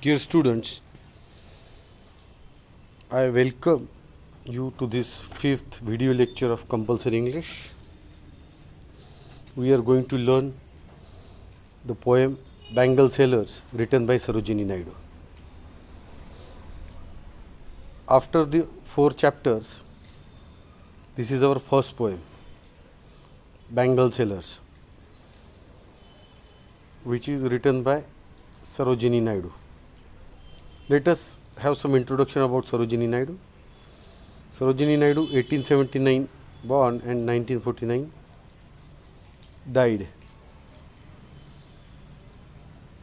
Dear students, I welcome you to this fifth video lecture of compulsory English. We are going to learn the poem Bengal Sailors written by Sarojini Naidu. After the 4 chapters, this is our first poem, Bengal Sailors, which is written by Sarojini Naidu. Let us have some introduction about Sarojini Naidu. Sarojini Naidu, 1879 born and 1949 died.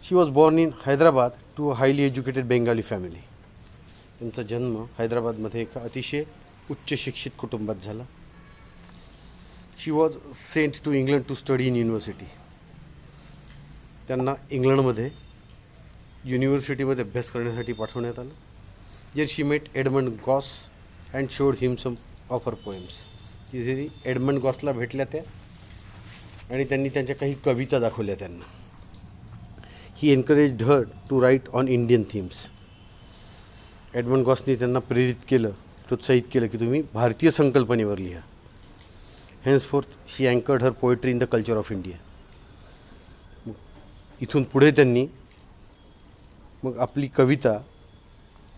She was born in Hyderabad to a highly educated Bengali family. त्यांचा जन्म हैदराबादमध्ये एका अतिशय उच्च शिक्षित कुटुंबात झाला. She was sent to England to study in university. त्यांना इंग्लंडमध्ये युनिव्हर्सिटीमध्ये अभ्यास करण्यासाठी पाठवण्यात आलं. Where she met Edmund Gosse and showed him some of her poems. तिथे एडमंड गॉसला भेटल्या त्या आणि त्यांनी त्यांच्या काही कविता दाखवल्या त्यांना. He encouraged her to write on Indian themes. Edmund गॉसनी त्यांना प्रेरित केलं, प्रोत्साहित केलं की तुम्ही भारतीय संकल्पनेवर लिहा. Henceforth she anchored her poetry in the culture of India. इथून पुढे त्यांनी मग आपली कविता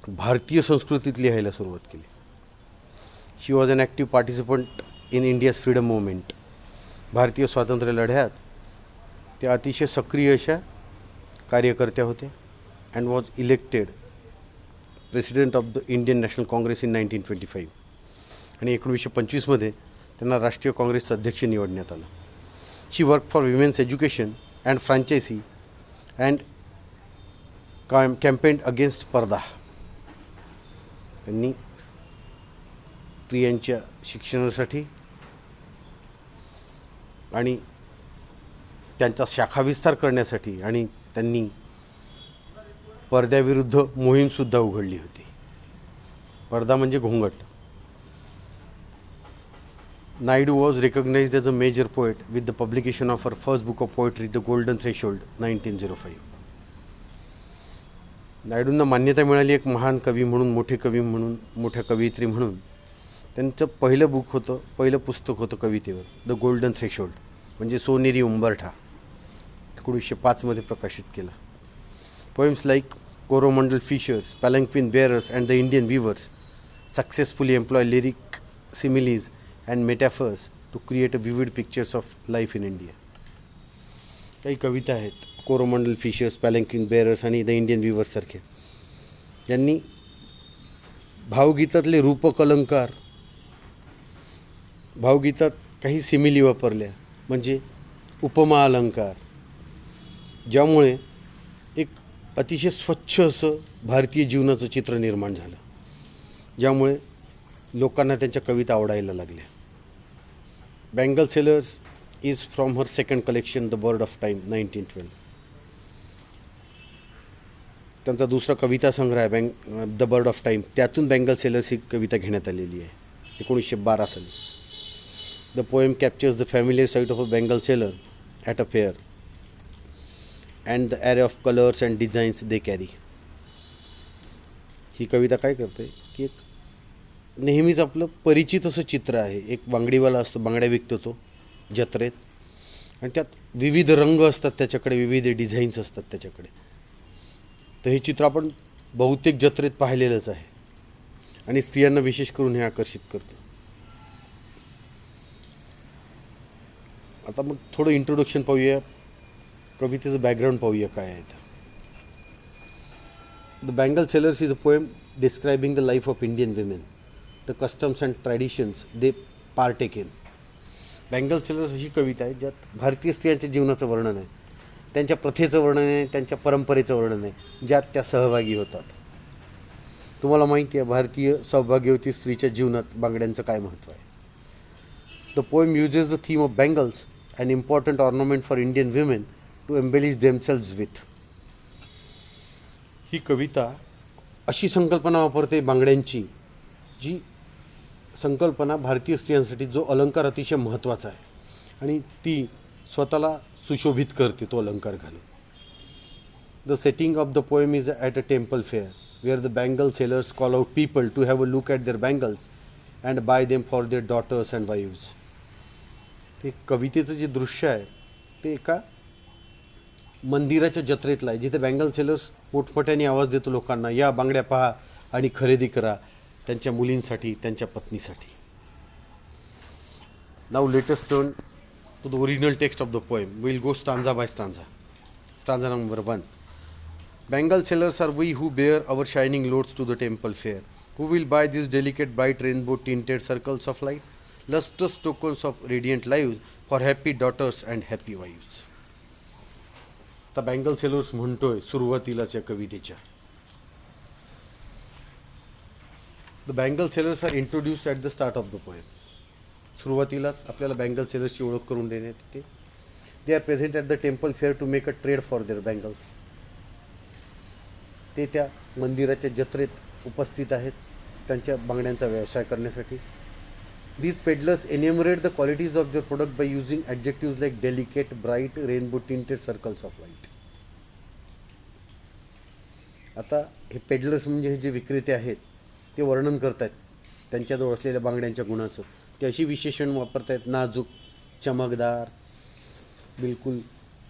भारतीय संस्कृतीत लिहायला सुरुवात केली. She was an active participant in India's freedom movement. भारतीय स्वातंत्र्य लढ्यात त्या अतिशय सक्रिय अशा कार्यकर्त्या होत्या. And was elected president of the Indian National Congress in 1925. आणि 1925मध्ये त्यांना राष्ट्रीय काँग्रेसचं अध्यक्ष निवडण्यात आलं. She work for women's education and franchise and campaigned against purdah. त्यांनी स्त्रियांच्या शिक्षणासाठी आणि त्यांचा शाखाविस्तार करण्यासाठी आणि त्यांनी पडद्याविरुद्ध मोहीमसुद्धा उघडली होती. पडदा म्हणजे घोंगट. Naidu was recognized as a major poet with the publication of her first book of poetry the Golden Threshold 1905. नायडूंना मान्यता मिळाली एक महान कवी म्हणून, मोठे कवी म्हणून, मोठ्या कवयित्री म्हणून. त्यांचं पहिलं बुक होतं, पहिलं पुस्तक होतं कवितेवर, द गोल्डन थ्रेशोल्ड म्हणजे सोनेरी उंबरठा. 1905मध्ये प्रकाशित केला. Poems like Coromandel Fishers, Palanquin Bearers and the Indian Weavers successfully employ lyric similes and metaphors to create a vivid pictures of life in India. काही कविता आहेत कोरोमंडल फिशर्स, पॅलंक्विन बेअरर्स आणि द इंडियन वीवर्ससारखे. यांनी भावगीतातले रूपकलंकार, भावगीतात काही सिमिली वापरल्या म्हणजे उपमा अलंकार, ज्यामुळे एक अतिशय स्वच्छ असं भारतीय जीवनाचं चित्र निर्माण झालं, ज्यामुळे लोकांना त्यांच्या कविता आवडायला लागल्या. Bengal sellers is from her second collection the bird of time 1912. त्यांचा दुसरा कविता संग्रह आहे द बर्ड ऑफ टाईम. त्यातून बेंगल सेलर्स ही कविता घेण्यात आलेली आहे 1912 साली. The poem captures the familiar sight of a bangle seller at a fair and the array of colours and designs they carry. ही कविता काय करते की एक नेहमीच आपलं परिचित असं चित्र आहे. एक बांगडीवाला असतो, बांगड्या विकतो तो जत्रेत, आणि त्यात विविध रंग असतात, त्याच्याकडे विविध डिझाईन्स असतात त्याच्याकडे. तर हे चित्र आपण बहुतेक जत्रेत पाहिलेलंच आहे आणि स्त्रियांना विशेष करून हे आकर्षित करतं. आता मग थोडं इंट्रोडक्शन पाहूया, कवितेचं बॅकग्राऊंड पाहूया काय आहे. The Bengal sellers is a poem describing the life of Indian women, the customs and traditions they partake in. Bengal sellers अशी कविता आहे ज्यात भारतीय स्त्रियांच्या जीवनाचं वर्णन आहे, त्यांच्या प्रथेचं वर्णन आहे, त्यांच्या परंपरेचं वर्णन आहे, ज्यात त्या सहभागी होतात. तुम्हाला माहिती आहे भारतीय सौभाग्यवती स्त्रीच्या जीवनात बांगड्यांचं काय महत्त्व आहे. The poem uses the theme of bangles, an important ornament for Indian women to embellish themselves with. ही कविता अशी संकल्पना वापरते बांगड्यांची, जी संकल्पना भारतीय स्त्रियांसाठी जो अलंकार अतिशय महत्त्वाचा आहे आणि ती स्वतःला सुशोभित करते तो अलंकार घालून. The setting of the poem is at a temple fair, where the bangle sellers call out people to have a look at their bangles and buy them for their daughters and wives. ते कवितेचं जे दृश्य आहे ते एका मंदिराच्या जत्रेतला आहे, जिथे bangle sellers मोठमोठ्याने आवाज देतो लोकांना, या बांगड्या पहा आणि खरेदी करा त्यांच्या मुलींसाठी, त्यांच्या पत्नीसाठी. Now let us turn to the original text of the poem. Will go stanza by stanza. Stanza number 1. Bengal sellers are we who bear our shining loads to the temple fair, who will buy these delicate bright rainbow tinted circles of light, lustrous tokens of radiant lives for happy daughters and happy wives. आता bangle sellers म्हणतोय सुरुवातीलाच या कवितेच्या. The bangle sellers are introduced at the start of the poem. सुरुवातीलाच आपल्याला bangle सेलर्सची ओळख करून देण्यात येते. They are present at the temple fair to make a trade for their bangles. ते त्या मंदिराच्या जत्रेत उपस्थित आहेत त्यांच्या बांगड्यांचा व्यवसाय करण्यासाठी. These peddlers enumerate the qualities of their product by using adjectives like delicate, bright, rainbow tinted circles of light. आता हे पेडलर्स म्हणजे हे जे विक्रेते आहेत ते वर्णन करतात त्यांच्याजवळ असलेल्या बांगड्यांच्या गुणाचं. ते अशी विशेषण वापरत आहेत, नाजूक, चमकदार, बिलकुल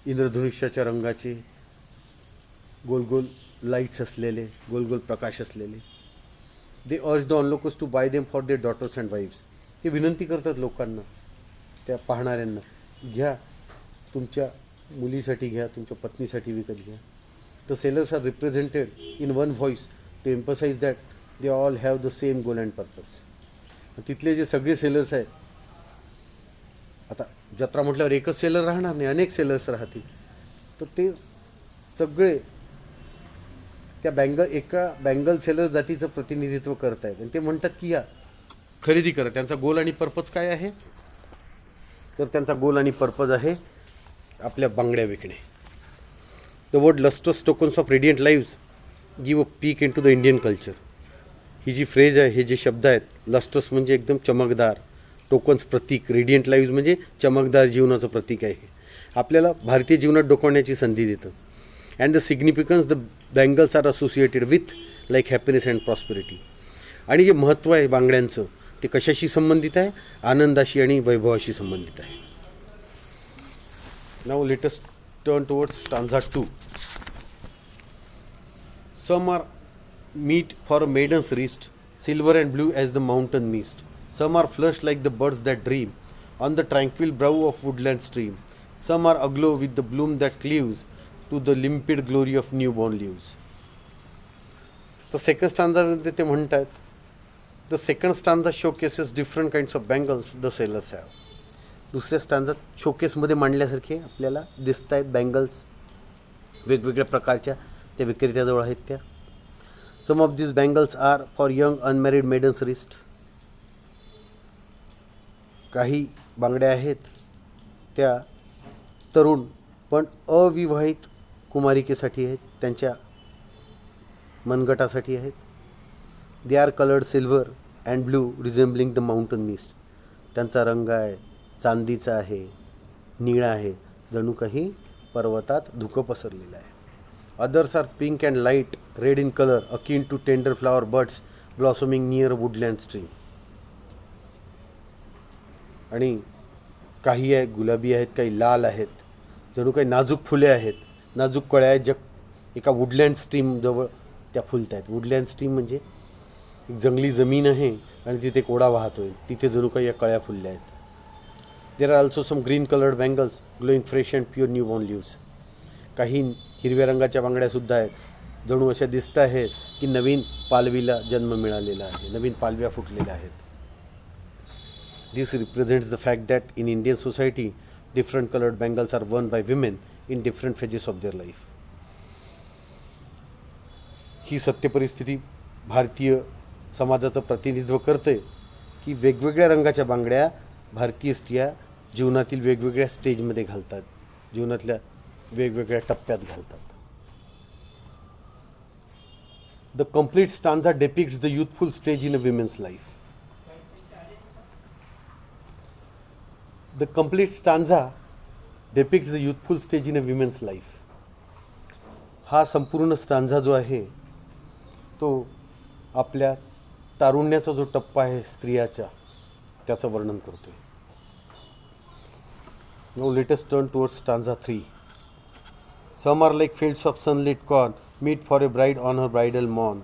इंद्रधनुष्याच्या रंगाचे, गोल गोल लाईट्स असलेले, गोल गोल प्रकाश असलेले. They urge the onlookers to buy them for their daughters and wifes. ते विनंती करतात लोकांना, त्या पाहणाऱ्यांना, घ्या तुमच्या मुलीसाठी, घ्या तुमच्या पत्नीसाठी विकत घ्या. The sellers are represented in one voice to emphasise that they all have the same goal and purpose. तिथले जे सगळे सेलर्स आहेत, आता जत्रा म्हटल्यावर एकच सेलर राहणार नाही, अनेक सेलर्स राहतील, तर ते सगळे त्या एका बँगल सेलर जातीचं प्रतिनिधित्व करत आहेत. आणि ते म्हणतात की या खरेदी करा. त्यांचा गोल आणि पर्पज काय आहे, तर त्यांचा गोल आणि पर्पज आहे आपल्या बांगड्या विकणे. The word lustrous tokens of radiant lives give a peek into the Indian culture. ही जी फ्रेज आहे, हे जे शब्द आहेत, लस्ट्रस म्हणजे एकदम चमकदार, टोकन्स प्रतीक, रेडियंट लाईव्स म्हणजे चमकदार जीवनाचं प्रतीक आहे. आपल्याला भारतीय जीवनात डोकावण्याची संधी देतं. And the significance the bangles are associated with like happiness and prosperity. आणि जे महत्त्व आहे बांगड्यांचं ते कशाशी संबंधित आहे, आनंदाशी आणि वैभवाशी संबंधित आहे. Now let us turn towards stanza 2. Some are meet for a maiden's wrist, silver and blue as the mountain mist. Some are flush like the birds that dream on the tranquil brow of woodland stream. Some are aglow with the bloom that cleaves to the limpid glory of new born leaves. तर second स्टांजामध्ये ते म्हणतात, the second stanza showcases different kinds of bangles the sellers have. दुसऱ्या स्टांजात शोकेसमध्ये मांडल्यासारखे आपल्याला दिसत आहेत bangles, वेगवेगळ्या प्रकारच्या त्या विक्रेत्याजवळ आहेत त्या. Some of this bangles are for young unmarried maidens wrist. काही बांगड्या आहेत त्या तरुण पण अविवाहित कुमारिकेसाठी आहेत, त्यांच्या मनगटासाठी आहेत. They are coloured silver and blue resembling the mountain mist. त्यांचा रंग आहे चांदीचा आहे, निळा आहे, जणू काही पर्वतात धुकं पसरलेलं आहे. Others are pink and light red in colour akin to tender flower birds blossoming near woodland stream. आणि काही आहे गुलाबी आहेत, काही लाल आहेत, जणू काही नाजूक फुले आहेत, नाजूक कळ्या आहेत, ज्या एका वुडलँड स्ट्रीमजवळ त्या फुलत आहेत. वुडलँड स्ट्रीम म्हणजे एक जंगली जमीन आहे आणि तिथे एक ओढा वाहतोय, तिथे जणू काही या कळ्या फुलल्या आहेत. There are also some green coloured bangles glowing fresh and pure new born leaves. काही हिरव्या रंगाच्या बांगड्यासुद्धा आहेत, जणू अशा दिसत आहेत की नवीन पालवीला जन्म मिळालेला आहे, नवीन पालव्या फुटलेल्या आहेत. This represents the fact that in Indian society different coloured bangles are worn by women in different phases of their life. ही सत्य परिस्थिती भारतीय समाजाचं प्रतिनिधित्व करते की वेगवेगळ्या रंगाच्या बांगड्या भारतीय स्त्रिया जीवनातील वेगवेगळ्या स्टेजमध्ये घालतात, जीवनातल्या वेगवेगळ्या टप्प्यात घालतात. The complete stanza depicts the youthful stage in a women's life. The complete stanza depicts the youthful stage in a women's life. हा संपूर्ण स्टांझा जो आहे तो आपल्या तारुण्याचा जो टप्पा आहे स्त्रियाच्या त्याचं वर्णन करतो आहे. Now let us turn towards stanza 3. Some are like fields of sunlit corn, meet for a bride on her bridal morn.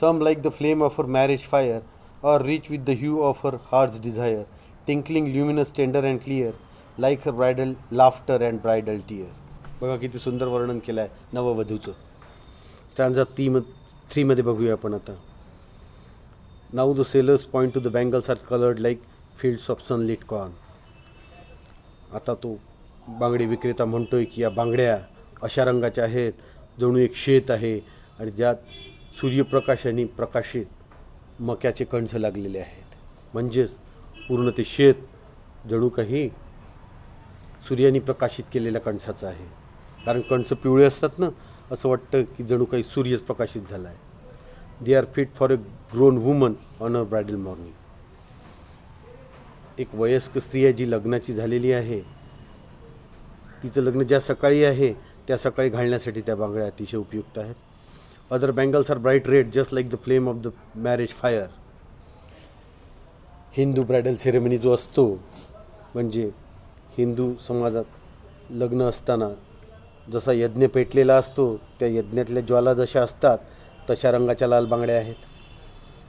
Some like the flame of her marriage fire, or rich with the hue of her heart's desire, tinkling luminous, tender and clear, like her bridal laughter and bridal tear. बघा किती सुंदर वर्णन केलं आहे नववधूचं. स्टॅन्झा 3 मध्ये बघूया आपण आता. Now the sellers point to the bangles are coloured like fields of sunlit corn. आता तो बांगडी विक्रेता म्हणतोय की या बांगड्या अशा रंगाच्या आहेत जणू एक शेत आहे आणि ज्यात सूर्यप्रकाशाने प्रकाशित मक्याचे कणस लागलेले आहेत. म्हणजेच पूर्ण ते शेत जणू काही सूर्याने प्रकाशित केलेल्या कणसाचं आहे. कारण कणस पिवळे असतात ना, असं वाटतं की जणू काही सूर्यच प्रकाशित झाला आहे. They are fit for a grown woman on a bridal morning. एक वयस्क स्त्री आहे जी लग्नाची झालेली आहे, तिचं लग्न ज्या सकाळी आहे त्या सकाळी घालण्यासाठी त्या बांगड्या अतिशय उपयुक्त आहेत. Other bangles are bright red just like the flame of the marriage fire. Hindu bridal ceremony जो असतो म्हणजे हिंदू समाजात लग्न असताना जसा यज्ञ पेटलेला असतो त्या यज्ञातल्या ज्वाला जशा असतात तशा रंगाच्या लाल बांगड्या आहेत.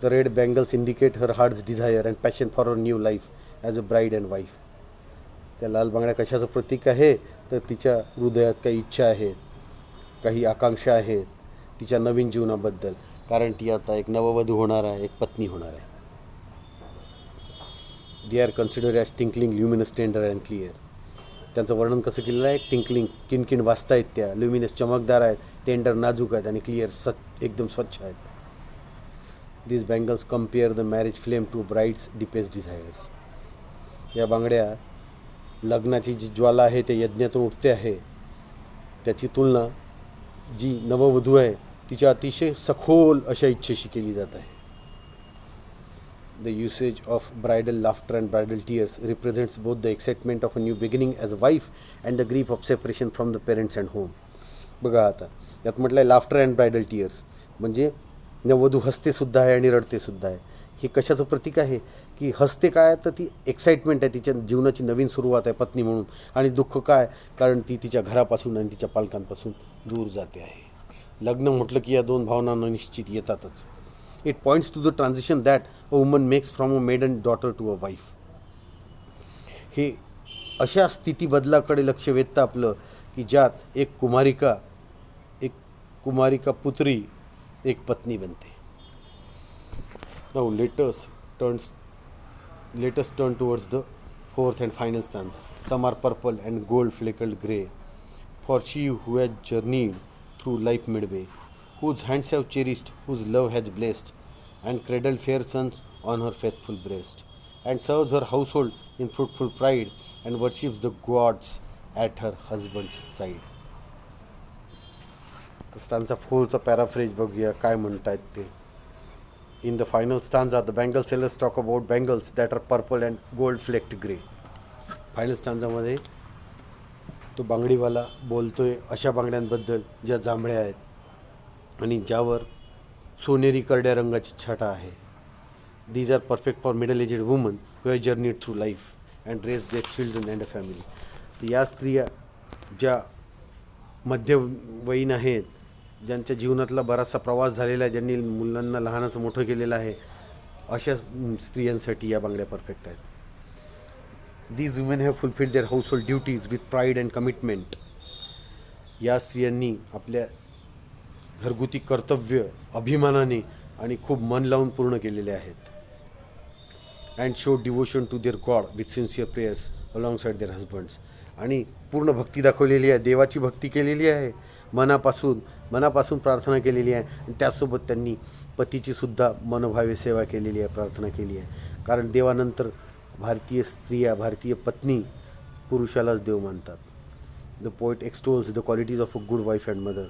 The red bangles indicate her heart's desire and passion for a new life as a bride and wife. त्या लाल बांगड्या कशाचं प्रतीक आहे तर तिच्या हृदयात काही इच्छा आहेत, काही आकांक्षा आहेत तिच्या नवीन जीवनाबद्दल, कारण ती आता एक नववधू होणार आहे, एक पत्नी होणार आहे. They are considered as tinkling luminous tender and clear. त्यांचं वर्णन कसं केलेलं आहे? टिंकलिंग किणकिण वाजतायत त्या, ल्युमिनस चमकदार आहेत, टेंडर नाजूक आहेत आणि क्लिअर एकदम स्वच्छ आहेत. These bangles compare the marriage flame to bride's deepest desires. या बांगड्या लग्नाची जी ज्वाला आहे ते यज्ञातून उठते आहे त्याची तुलना जी नववधू आहे तिच्या अतिशय सखोल अशा इच्छेशी केली जात आहे. The usage of bridal laughter and bridal tears represents both the excitement of a new beginning as a wife and the grief of separation from the parents and home. बघा आता यात म्हटलं आहे लाफ्टर अँड ब्रायडल टीयर्स, म्हणजे नववधू हसतेसुद्धा आहे आणि रडतेसुद्धा आहे. हे कशाचं प्रतीक आहे की हसते काय तर ती एक्साइटमेंट आहे, तिच्या जीवनाची नवीन सुरुवात आहे पत्नी म्हणून, आणि दुःख काय कारण ती तिच्या घरापासून आणि तिच्या पालकांपासून दूर जाते आहे. लग्न म्हटलं की या दोन भावनांना निश्चित येतातच. It points to the transition that a woman makes from a maiden daughter to a wife. हे अशा स्थिती बदलाकडे लक्ष वेधतं आपलं की ज्यात एक कुमारिका पुत्री एक पत्नी बनते. Now let us turn towards the fourth and final stanza. Some are purple and gold fleckled grey, for she who has journeyed through life midway, whose hands have cherished, whose love has blessed, and cradled fair sons on her faithful breast, and serves her household in fruitful pride, and worships the gods at her husband's side. Stanza 4चा paraphrase बघूया काय म्हणतायत ते. In the final stanza the bangle sellers talk about bangles that are purple and gold flecked grey. Final स्टांजामध्ये तो बांगडीवाला बोलतोय अशा बांगड्यांबद्दल ज्या जांभळ्या आहेत आणि ज्यावर सोनेरी करड्या रंगाची छटा आहे. These are perfect for middle aged woman who has journeyed through life and raise their children and a family. तर या स्त्रिया ज्या मध्यवयीन आहेत, ज्यांच्या जीवनातला बराचसा प्रवास झालेला आहे, ज्यांनी मुलांना लहानाचं मोठं केलेलं आहे, अशा स्त्रियांसाठी या बांगड्या परफेक्ट आहेत. These women have fulfilled their household duties with pride and commitment. या स्त्रियांनी आपल्या घरगुती कर्तव्य अभिमानाने आणि खूप मन लावून पूर्ण केलेले आहेत. And show devotion to their god with sincere prayers alongside their husbands. आणि पूर्ण भक्ती दाखवलेली आहे, देवाची भक्ती केलेली आहे, मनापासून प्रार्थना केलेली आहे, आणि त्याचसोबत त्यांनी पतीची सुद्धा मनोभावे सेवा केलेली आहे, प्रार्थना केली आहे. कारण देवानंतर भारतीय स्त्रिया, भारतीय पत्नी पुरुषालाच देव मानतात. The poet extols the qualities of a good wife and mother.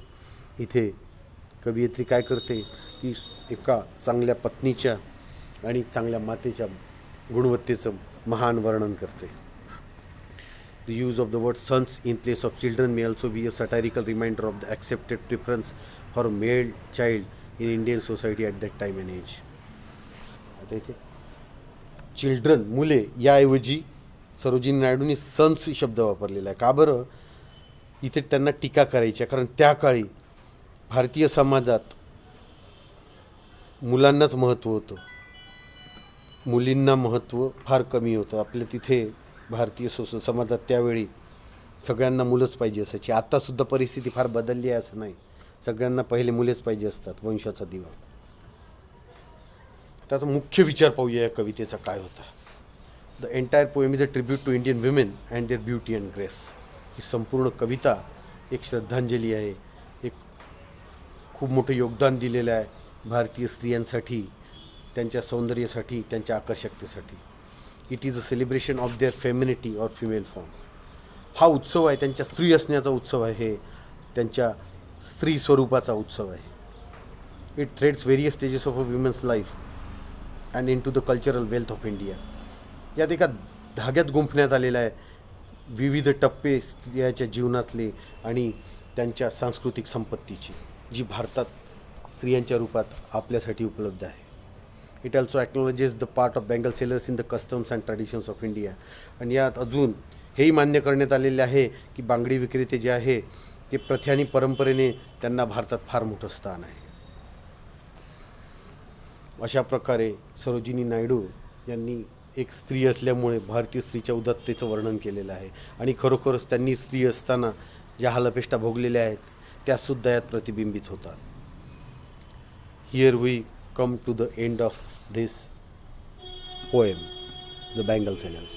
इथे कवयित्री काय करते की एका चांगल्या पत्नीच्या आणि चांगल्या मातेच्या गुणवत्तेचं महान वर्णन करते. The use of the word sons in place of children may also be a satirical reminder of the accepted preference for a male child in Indian society at that time and age. आता इथे children मुले याऐवजी Sarojini नायडूंनी sons शब्द वापरलेला आहे. का बरं? इथे त्यांना टीका करायची आहे, कारण त्या काळी भारतीय समाजात मुलांनाच महत्त्व होतं, मुलींना महत्त्व फार कमी होतं. आपल्या तिथे भारतीय समाजात त्यावेळी सगळ्यांना मुलंच पाहिजे असायची. आत्तासुद्धा परिस्थिती फार बदलली आहे असं नाही, सगळ्यांना पहिले मुलेच पाहिजे असतात, वंशाचा दिवा. त्याचा मुख्य विचार पाहूया या कवितेचा काय होता. The entire poem is a tribute to Indian women and their beauty and grace. ही संपूर्ण कविता एक श्रद्धांजली आहे, एक खूप मोठं योगदान दिलेलं आहे भारतीय स्त्रियांसाठी, त्यांच्या सौंदर्यासाठी, त्यांच्या आकर्षकतेसाठी. It is a celebration of their femininity or female form. हा उत्सव आहे त्यांच्या स्त्री असण्याचा उत्सव आहे, त्यांच्या स्त्री स्वरूपाचा उत्सव आहे. It threads various stages of a women's life and into the cultural wealth of India. यात एका धाग्यात गुंफण्यात आलेला आहे विविध टप्पे स्त्रियाच्या जीवनातले आणि त्यांच्या सांस्कृतिक संपत्तीची, जी भारतात स्त्रियांच्या रूपात आपल्यासाठी उपलब्ध आहे. It also acknowledges the part of bangle sellers in the customs and traditions of India. आणि यात अजून हेही मान्य करण्यात आलेले आहे की बांगडी विक्रेते जे आहे ते प्रथे आणि परंपरेने त्यांना भारतात फार मोठं स्थान आहे. अशा प्रकारे सरोजिनी नायडू यांनी एक स्त्री असल्यामुळे भारतीय स्त्रीच्या उदात्तेचं वर्णन केलेलं आहे. आणि खरोखरच त्यांनी स्त्री असताना ज्या हालअपेष्टा भोगलेल्या आहेत त्यासुद्धा यात प्रतिबिंबित होतात. Here we come to the end of this poem, The Bengal Sailors.